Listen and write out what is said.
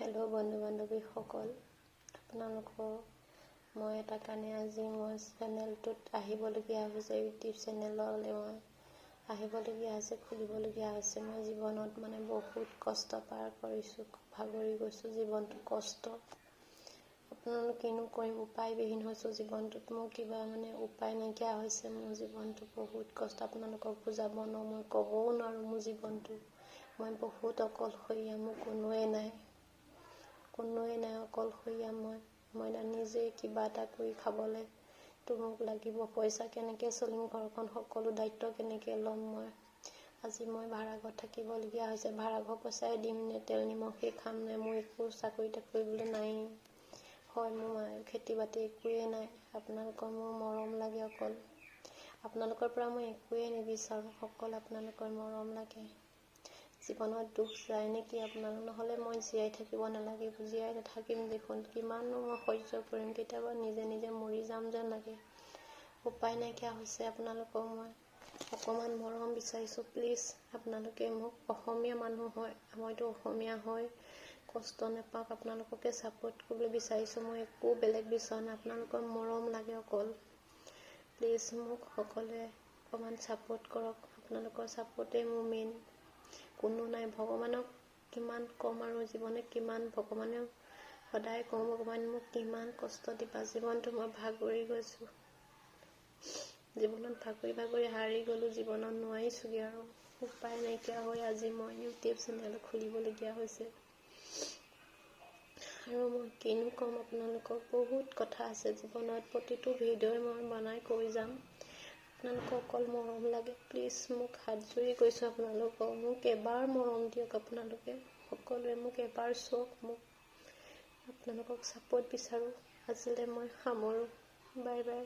Hello' বন্ধু বান্ধৱীসকল, আপোনালোকক মই এটা কাৰণে আজি মই চেনেলটোত আহিবলগীয়া হৈছে। ইউটিউব চেনেললৈ মই আহিবলগীয়া হৈছে, খুলিবলগীয়া হৈছে। মই জীৱনত বহুত কষ্ট পাৰ কৰিছোঁ, ভাগৰি গৈছোঁ। জীৱনটো কষ্ট। আপোনালোক কিনো কৰিম, উপায়বিহীন হৈছোঁ জীৱনটোত। মোৰ কিবা উপায় নাইকিয়া হৈছে। মোৰ জীৱনটো বহুত কষ্ট। আপোনালোকক বুজাব নোৱাৰোঁ, মই ক'বও নোৱাৰোঁ মোৰ জীৱনটো। মই বহুত অকলশৰীয়া, মোৰ কোনোৱে নাই অকলশৰীয়া। মই নিজে কিবা এটা কৰি খাবলৈ তো মোক লাগিব। পইচা কেনেকৈ চলিম, ঘৰখন সকলো দায়িত্ব কেনেকৈ ল'ম। আজি মই ভাড়া ঘৰত থাকিবলগীয়া হৈছে। ভাড়া ঘৰ পইচাই দিম নে তেল নিমখেই খাম নে? মোৰ একো চাকৰি কৰিবলৈ নাই। হয়, মোৰ খেতি বাতি একোৱেই নাই। আপোনালোকৰ মোৰ মৰম লাগে অকল। আপোনালোকৰ পৰা মই একোৱেই নিবিচাৰোঁ, অকল আপোনালোকৰ মৰম লাগে। জীৱনত দুখ যায় নেকি আপোনালোক? নহ'লে মই জীয়াই থাকিব নালাগিব। জীয়াই নাথাকিম দেখোন। কিমাননো মই সহ্য কৰিম? কেতিয়াবা নিজে নিজে মৰি যাম যেন লাগে। উপায় নাইকিয়া হৈছে। আপোনালোকক মই অকণমান মৰম বিচাৰিছোঁ, প্লিজ। আপোনালোকে মোক অসমীয়া মানুহ হয়, মইতো অসমীয়া হয় কষ্ট নাপাওক। আপোনালোককে ছাপোৰ্ট কৰিবলৈ বিচাৰিছোঁ। মই একো বেলেগ বিচৰা নাই। আপোনালোকৰ মৰম লাগে অকল। প্লিজ মোক সকলোৱে অকণমান ছাপোৰ্ট কৰক। আপোনালোকৰ ছাপোৰ্টেই মোৰ মেইন। কোনো নাই। ভগৱানক কিমান ক'ম আৰু জীৱনে কিমান ভগৱানেও সদায় কওঁ, ভগৱান মোক কিমান কষ্ট দিবা। জীৱনটো মই ভাগৰি গৈছোঁ। জীৱনত ভাগৰি হাৰি গ'লোঁ। জীৱনত নোৱাৰিছোঁগৈ আৰু। উপায় নাইকিয়া হৈ আজি মই ইউটিউব চেনেল খুলিবলগীয়া হৈছে। আৰু মই কিনো ক'ম আপোনালোকক। বহুত কথা আছে জীৱনত। প্ৰতিটো ভিডিঅ'ই মই বনাই কৈ যাম। আপোনালোকক অকল মৰম লাগে। প্লিজ মোক হাত জুৰি কৈছোঁ আপোনালোকক। মোক এবাৰ মৰম দিয়ক আপোনালোকে। সকলোৱে মোক এবাৰ চাওক। মোক আপোনালোকক ছাপোৰ্ট বিচাৰোঁ। আজিলৈ মই সামৰোঁ। Bye bye.